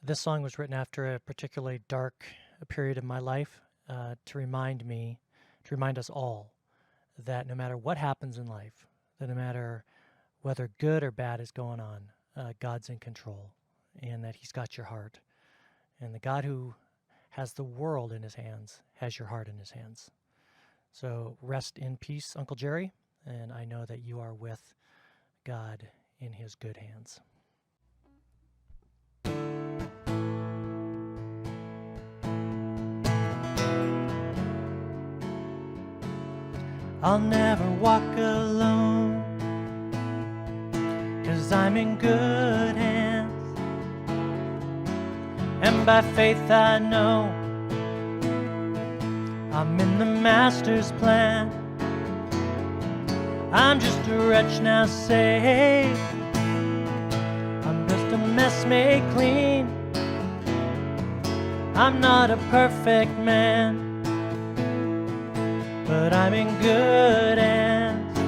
This song was written after a particularly dark period of my life to remind us all that no matter what happens in life, that no matter whether good or bad is going on, God's in control and that He's got your heart. And the God who has the world in His hands has your heart in His hands. So rest in peace, Uncle Jerry, and I know that you are with God in His good hands. I'll never walk alone, 'cause I'm in good hands, and by faith I know I'm in the Master's plan. I'm just a wretch now saved, I'm just a mess made clean. I'm not a perfect man, but I'm in good hands,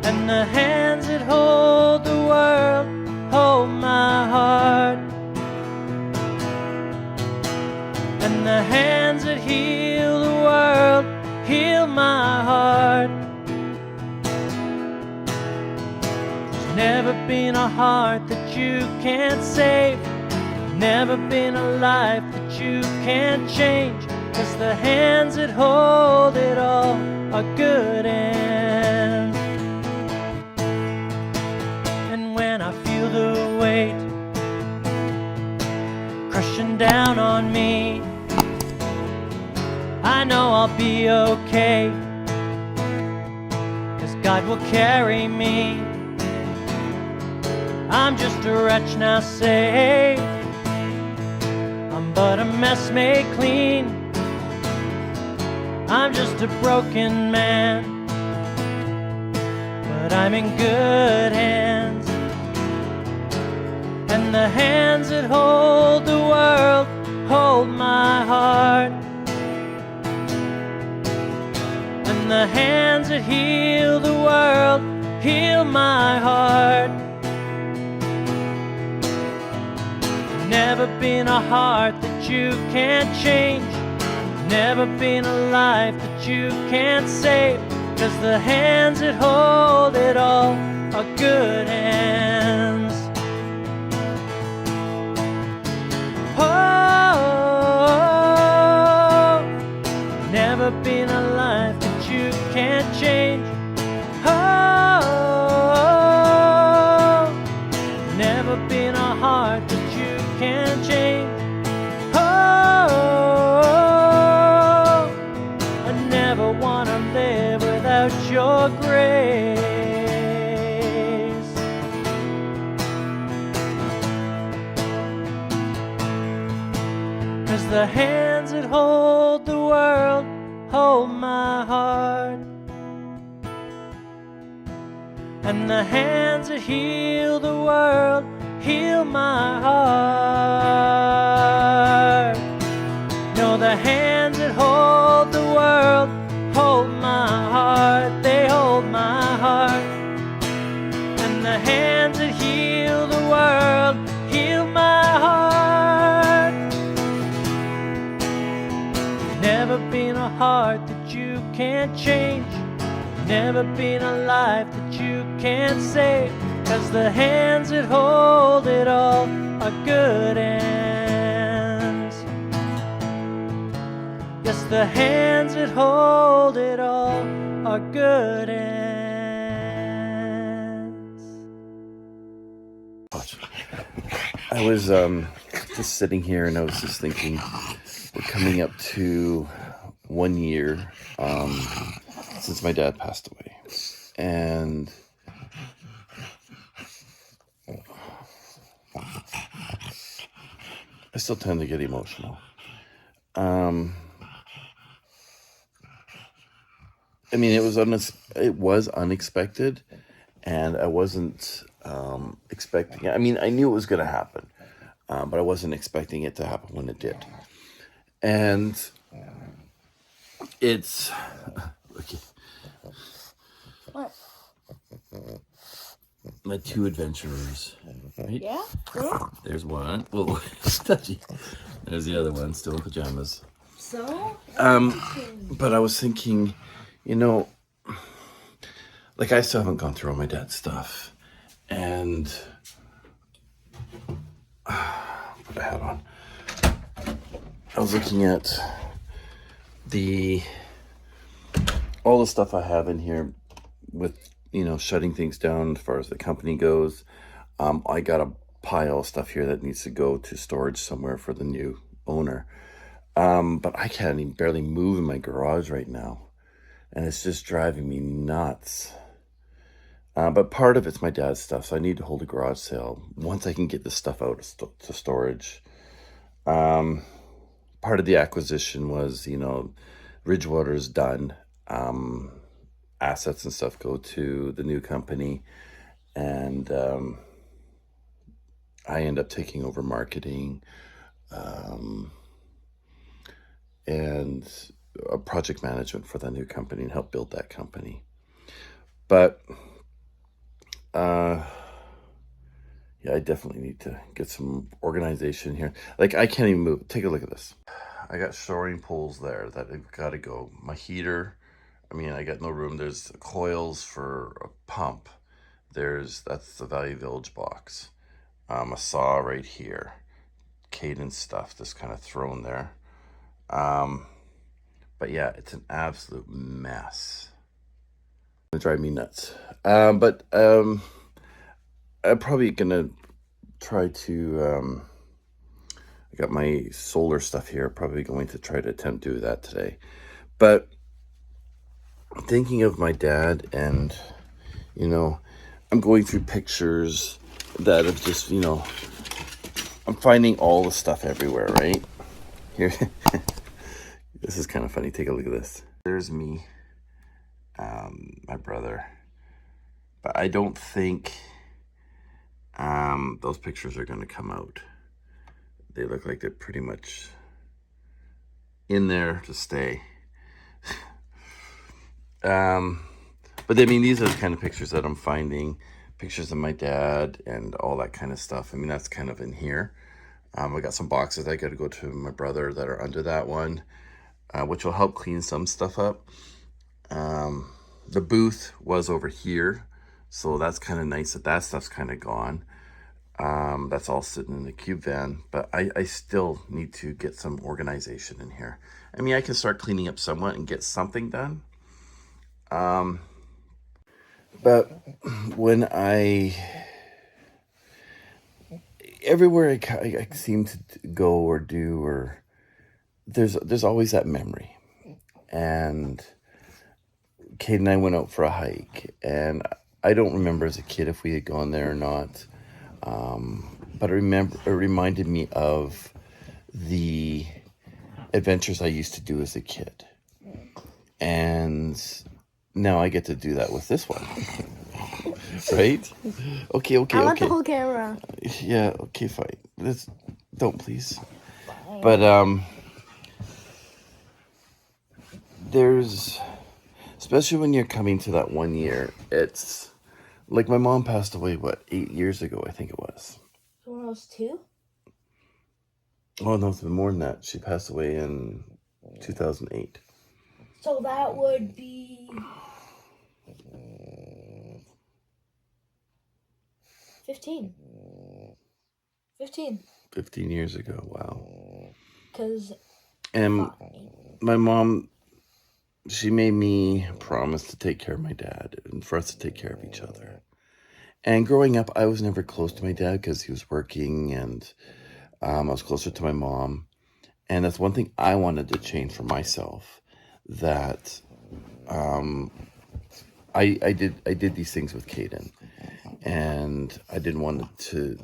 and the hands that hold the world hold my heart, and the hands that heal the world heal my heart. There's never been a heart that you can't save, never been a life that you can't change, 'cause the hands that hold it all are good hands. And when I feel the weight crushing down on me, I know I'll be okay, 'cause God will carry me. I'm just a wretch now saved, I'm but a mess made clean. I'm just a broken man, but I'm in good hands, and the hands that hold the world hold my heart, and the hands that heal the world heal my heart. Never been a heart that you can't change, never been a life that you can't save, 'cause the hands that hold it all are good hands. Oh, never been a life that you can't change. Oh, never been a heart that you can't change. Wanna live without your grace. 'Cause the hands that hold the world hold my heart, and the hands that heal the world heal my heart. No, the hands that hold the world hold my heart, they hold my heart, and the hands that heal the world heal my heart. Never been a heart that you can't change, never been a life that you can't save, 'cause the hands that hold it all are good hands. Yes, the hands that hold it all are good hands. I was just sitting here and I was just thinking, we're coming up to 1 year since my dad passed away, and I still tend to get emotional. I mean, it was unexpected, and I wasn't expecting it. I mean, I knew it was going to happen, but I wasn't expecting it to happen when it did. And it's okay. What? my two adventurers, right? Yeah? There's one. Whoa, touchy. There's the other one, still in pajamas. So? But I was thinking, you know, like I still haven't gone through all my dad's stuff. And put a hat on. I was looking at all the stuff I have in here with, you know, shutting things down as far as the company goes. I got a pile of stuff here that needs to go to storage somewhere for the new owner. But I can't even barely move in my garage right now. And it's just driving me nuts. But part of it's my dad's stuff, so I need to hold a garage sale once I can get this stuff out to storage. Part of the acquisition was, you know, Ridgewater's done. Assets and stuff go to the new company, and I end up taking over marketing and project management for the new company and help build that company. But yeah, I definitely need to get some organization here. Like, I can't even move. Take a look at this. I got shoring poles there that have got to go. My heater, I mean, I got no room. There's coils for a pump. That's the Value Village box. A saw right here. Cayden stuff just kind of thrown there. But yeah, it's an absolute mess. It's drive me nuts. But I'm probably gonna try to I got my solar stuff here, probably going to try to attempt to do that today. But thinking of my dad, and you know, I'm going through pictures that have just, you know, I'm finding all the stuff everywhere, right? Here, this is kind of funny. Take a look at this. There's me, my brother. But I don't think those pictures are going to come out. They look like they're pretty much in there to stay. But I mean, these are the kind of pictures that I'm finding. Pictures of my dad and all that kind of stuff. I mean, that's kind of in here. I got some boxes I got to go to my brother that are under that one, which will help clean some stuff up. The booth was over here, so that's kind of nice that stuff's kind of gone. That's all sitting in the cube van, but I still need to get some organization in here. I mean, I can start cleaning up somewhat and get something done. But when everywhere I seem to go or do, or there's always that memory. And Cayden and I went out for a hike, and I don't remember as a kid if we had gone there or not. But it reminded me of the adventures I used to do as a kid. And now I get to do that with this one. Right? Okay. I want the whole camera. Yeah, okay, fine. Don't please. But there's, especially when you're coming to that 1 year, it's like my mom passed away, 8 years ago, I think it was. So when I was 2? Oh, no, it's been more than that. She passed away in 2008. So that would be 15. 15 years ago, wow. And my mom, she made me promise to take care of my dad and for us to take care of each other. And growing up, I was never close to my dad because he was working, and I was closer to my mom. And that's one thing I wanted to change for myself, that I did these things with Cayden, and I didn't want to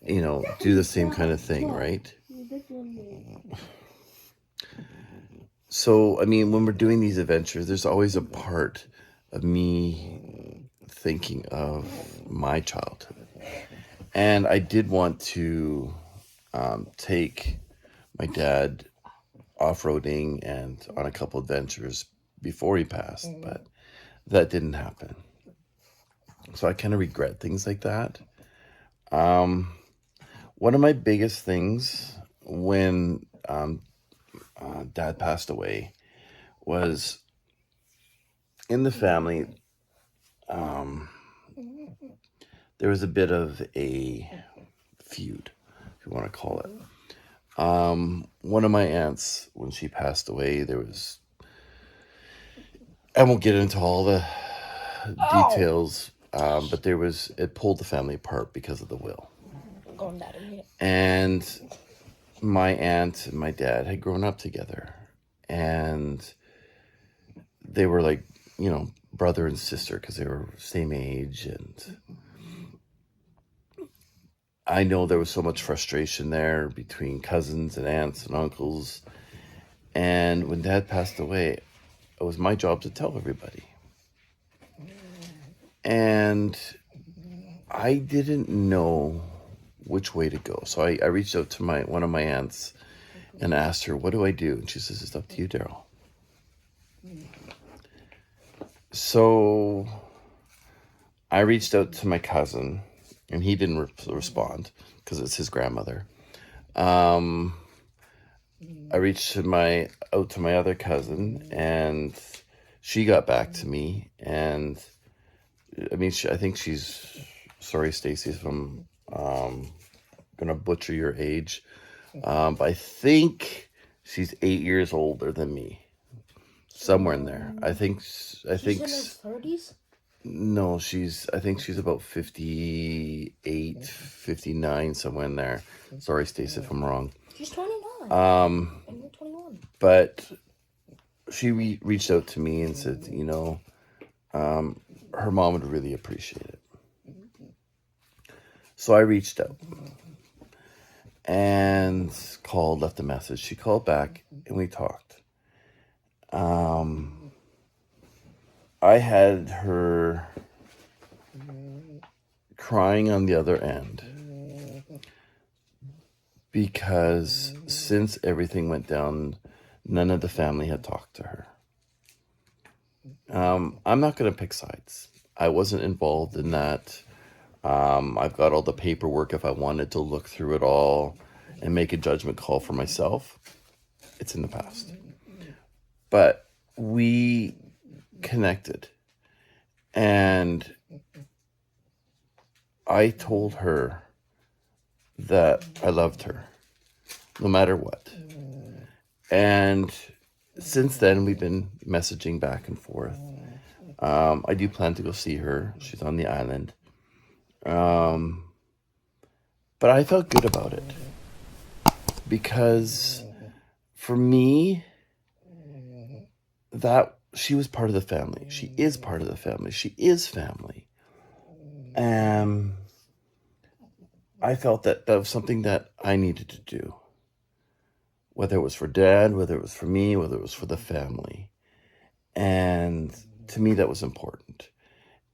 you know, do the same kind of thing, right? So, I mean, when we're doing these adventures, there's always a part of me thinking of my childhood. And I did want to take my dad off-roading and on a couple adventures before he passed, but that didn't happen. So I kind of regret things like that. One of my biggest things when Dad passed away was in the family. There was a bit of a feud, if you want to call it. One of my aunts, when she passed away, I won't get into all the details, but it pulled the family apart because of the will. Going that in here. And my aunt and my dad had grown up together, and they were like, brother and sister, because they were same age. And I know there was so much frustration there between cousins and aunts and uncles. And when Dad passed away, it was my job to tell everybody. And I didn't know which way to go. So I reached out to one of my aunts and asked her, what do I do? And she says, it's up to you, Daryl. So I reached out to my cousin, and he didn't respond because it's his grandmother. I reached out to my other cousin, and she got back to me. And I mean, I think she's, sorry, Stacy, if I'm gonna butcher your age, but I think she's 8 years older than me, somewhere in there. I think. She's in her 30s? No, I think she's about 58, 59, somewhere in there. Sorry, Stacey, if I'm wrong. She's 29. And you're 21. But she reached out to me and said, her mom would really appreciate it. So I reached out and left a message. She called back and we talked. I had her crying on the other end because since everything went down, none of the family had talked to her. I'm not going to pick sides. I wasn't involved in that. I've got all the paperwork if I wanted to look through it all and make a judgment call for myself. It's in the past. But we connected, and I told her that I loved her no matter what. And since then we've been messaging back and forth. I do plan to go see her. She's on the island. But I felt good about it because for me, that she was part of the family. She is part of the family. She is family. I felt that was something that I needed to do. Whether it was for Dad, whether it was for me, whether it was for the family. And to me, that was important.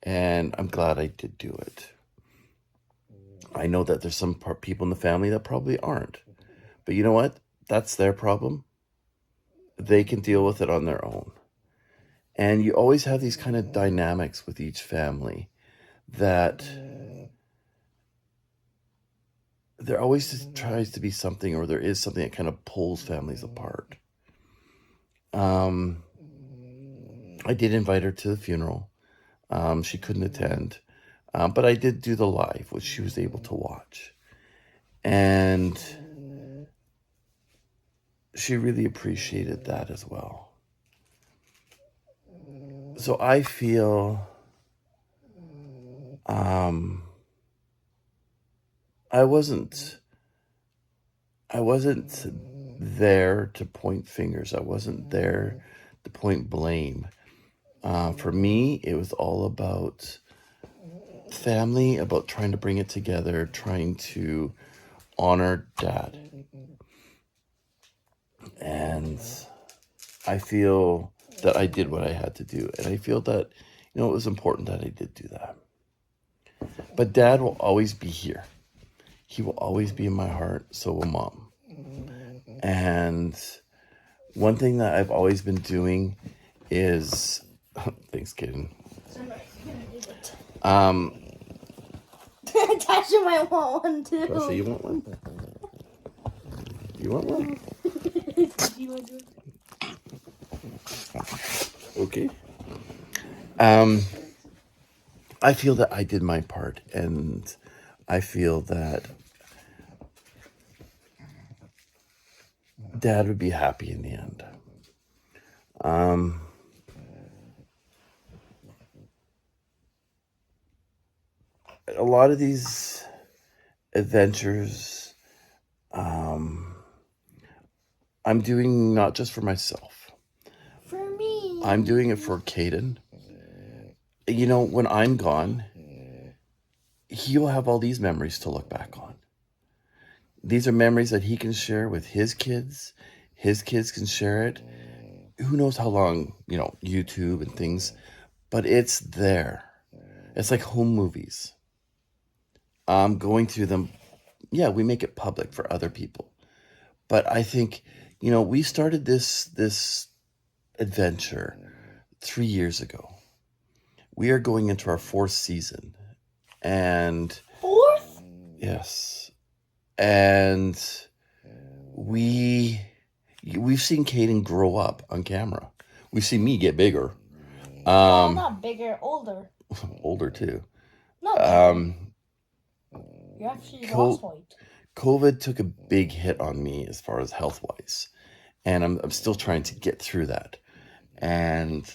And I'm glad I did do it. I know that there's some people in the family that probably aren't. But you know what? That's their problem. They can deal with it on their own. And you always have these kind of dynamics with each family that there always tries to be something, or there is something that kind of pulls families apart. I did invite her to the funeral. She couldn't attend, but I did do the live, which she was able to watch. And she really appreciated that as well. So I feel I wasn't there to point fingers. I wasn't there to point blame. For me, it was all about family, about trying to bring it together, trying to honor Dad. And I feel that I did what I had to do. And I feel that, it was important that I did do that. But Dad will always be here. He will always be in my heart. So will Mom. And one thing that I've always been doing is... Thanks, Cayden. Tasha might want one too. Tosha, you want one? You want one? Okay. I feel that I did my part, and I feel that Dad would be happy in the end. A lot of these adventures, I'm doing not just for myself. For me. I'm doing it for Cayden. You know, when I'm gone, he'll have all these memories to look back on. These are memories that he can share with his kids. His kids can share it. Who knows how long, you know, YouTube and things, but it's there. It's like home movies. Going through them, yeah, we make it public for other people. But I think, you know, we started this adventure 3 years ago. We are going into our 4th season. And 4th? yes. And we've seen Cayden grow up on camera. We've seen me get bigger. Well, not bigger, older. Older too. Not bigger. You actually lost weight. COVID took a big hit on me as far as health-wise. And I'm still trying to get through that. And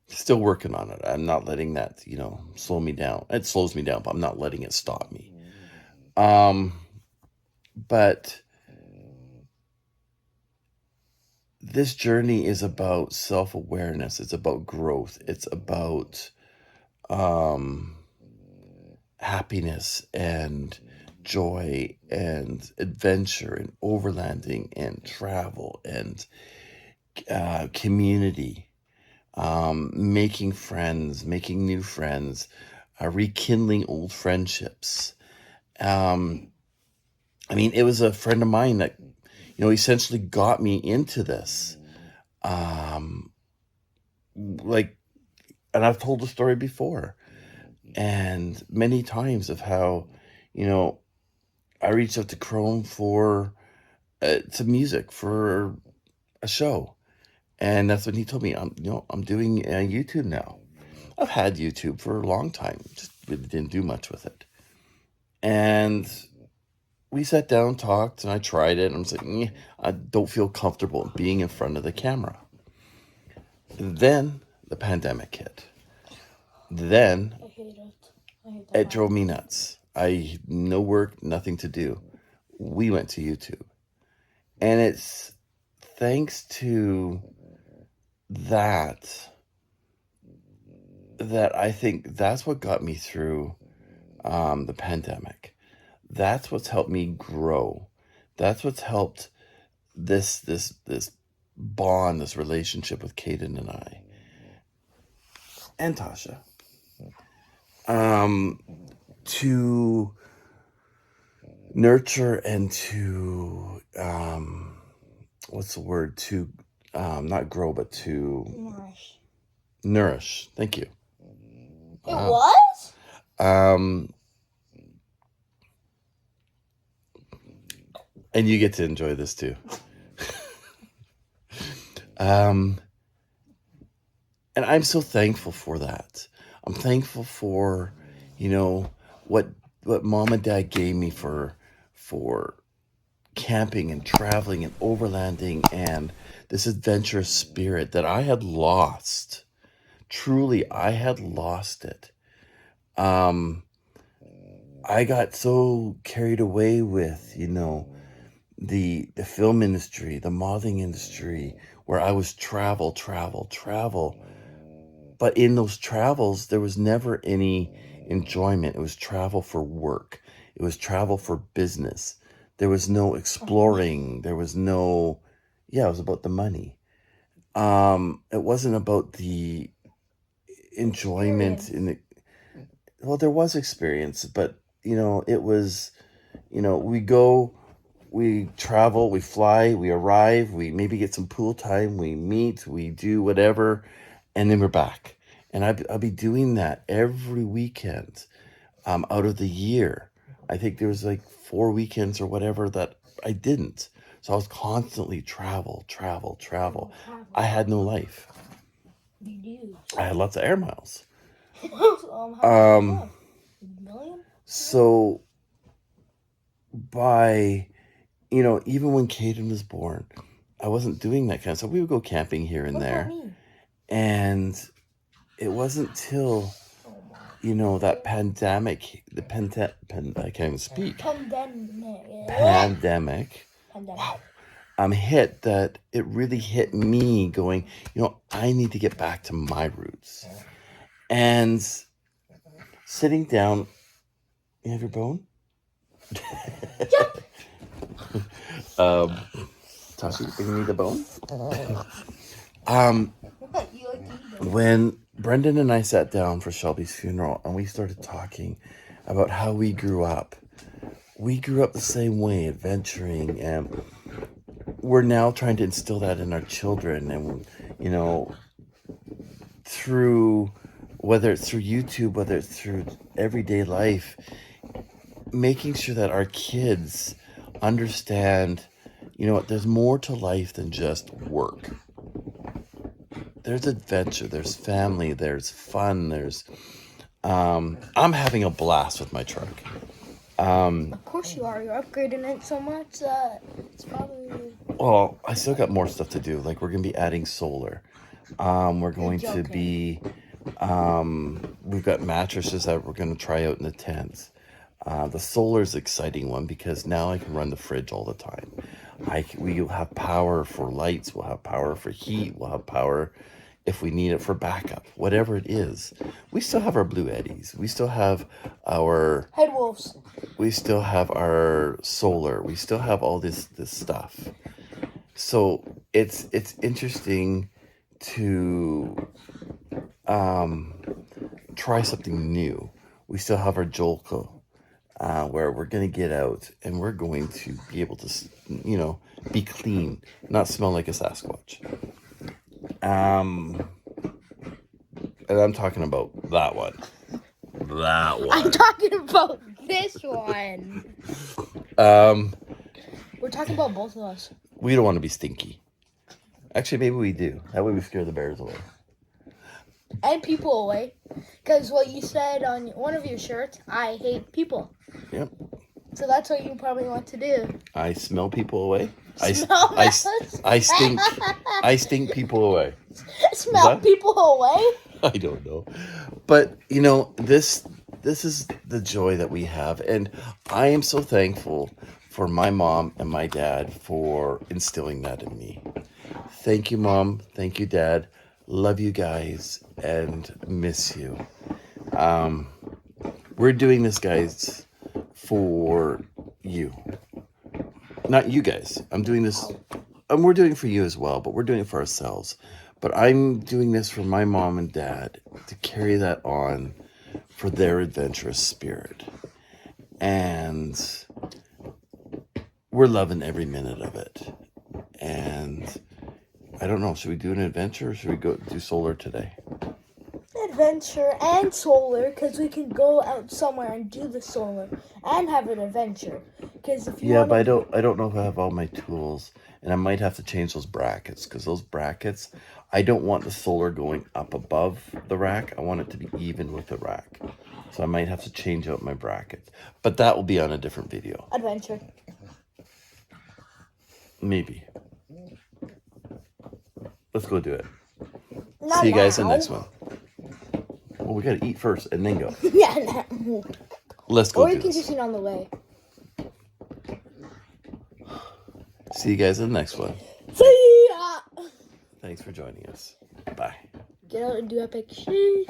still working on it. I'm not letting that, you know, slow me down. It slows me down, but I'm not letting it stop me. But this journey is about self-awareness. It's about growth. It's about happiness and joy and adventure and overlanding and travel and community, making friends, making new friends, rekindling old friendships. I mean, it was a friend of mine that, you know, essentially got me into this. Like, and I've told the story before, and many times of how, you know, I reached out to Chrome for some music for a show, and that's when he told me, I'm doing YouTube now. I've had YouTube for a long time, just really didn't do much with it, and we sat down, talked, and I tried it, and I was like, I don't feel comfortable being in front of the camera. And then the pandemic hit. Then I hate it. I hate that. it drove me nuts. I no work, nothing to do. We went to YouTube. And it's thanks to that I think that's what got me through the pandemic. That's what's helped me grow. That's what's helped this bond, this relationship with Cayden and I. And Tosha. To nurture and to what's the word? To not grow, but to nourish. Thank you. It was? And you get to enjoy this too. And I'm so thankful for that. I'm thankful for, you know, what mom and dad gave me for camping and traveling and overlanding and this adventurous spirit that I had lost. Truly, I had lost it. I got so carried away with, you know, the film industry, the modeling industry, where I was travel. But in those travels, there was never any enjoyment. It was travel for work. It was travel for business. There was no exploring. There was no, it was about the money. It wasn't about the enjoyment in the, well, there was experience, but, you know, it was, you know, we go, we travel, we fly, we arrive, we maybe get some pool time, we meet, we do whatever, and then we're back. And I'll be doing that every weekend out of the year. I think there was like 4 weekends or whatever that I didn't. So I was constantly travel. I had no life. You do. I had lots of air miles. How much? $1 million? So by, even when Cayden was born, I wasn't doing that kind of stuff. We would go camping here and What about there. me? And it wasn't till, that pandemic, I can't even speak. Pandemic. Hit that it really hit me going, I need to get back to my roots. And sitting down, you have your bone? Tosha, you need a bone? When Brendan and I sat down for Shelby's funeral and we started talking about how we grew up the same way, adventuring, and we're now trying to instill that in our children. And, through, whether it's through YouTube, whether it's through everyday life, making sure that our kids understand, there's more to life than just work. There's adventure, there's family, there's fun, there's I'm having a blast with my truck. Of course you are. You're upgrading it so much that it's probably... Well, I still got more stuff to do. Like, we're going to be adding solar. We're going to be... we've got mattresses that we're going to try out in the tents. The solar is an exciting one because now I can run the fridge all the time. We'll have power for lights. We'll have power for heat. We'll have power if we need it for backup. Whatever it is. We still have our Blue Eddies. We still have our... Head wolves. We still have our solar. We still have all this stuff. So it's interesting to try something new. We still have our Jolko, where we're going to get out and we're going to be able to, be clean, not smell like a Sasquatch. And I'm talking about that one. I'm talking about this one. We're talking about both of us. We don't want to be stinky. Actually, maybe we do. That way we scare the bears away. And people away. Because what you said on one of your shirts, I hate people. Yep. So that's what you probably want to do. I smell people away. I stink people away. Smell people away? I don't know. But, this is the joy that we have. And I am so thankful for my mom and my dad for instilling that in me. Thank you, Mom. Thank you, Dad. Love you guys and miss you. We're doing this, guys, for you. Not you guys. I'm doing this. We're doing it for you as well, but we're doing it for ourselves. But I'm doing this for my mom and dad to carry that on for their adventurous spirit. And we're loving every minute of it. And I don't know, should we do an adventure or should we go do solar today? Adventure and solar, because we can go out somewhere and do the solar and have an adventure. Because if you but I don't know if I have all my tools, and I might have to change those brackets, because those brackets, I don't want the solar going up above the rack. I want it to be even with the rack. So I might have to change out my brackets. But that will be on a different video. Adventure. Maybe. Let's go do it. Not See you guys in now. the next one. Well, we gotta eat first and then go. Yeah, no. Let's go Or do you can this. just eat on the way. See you guys in the next one. See ya! Thanks for joining us. Bye. Get out and do epic shoes.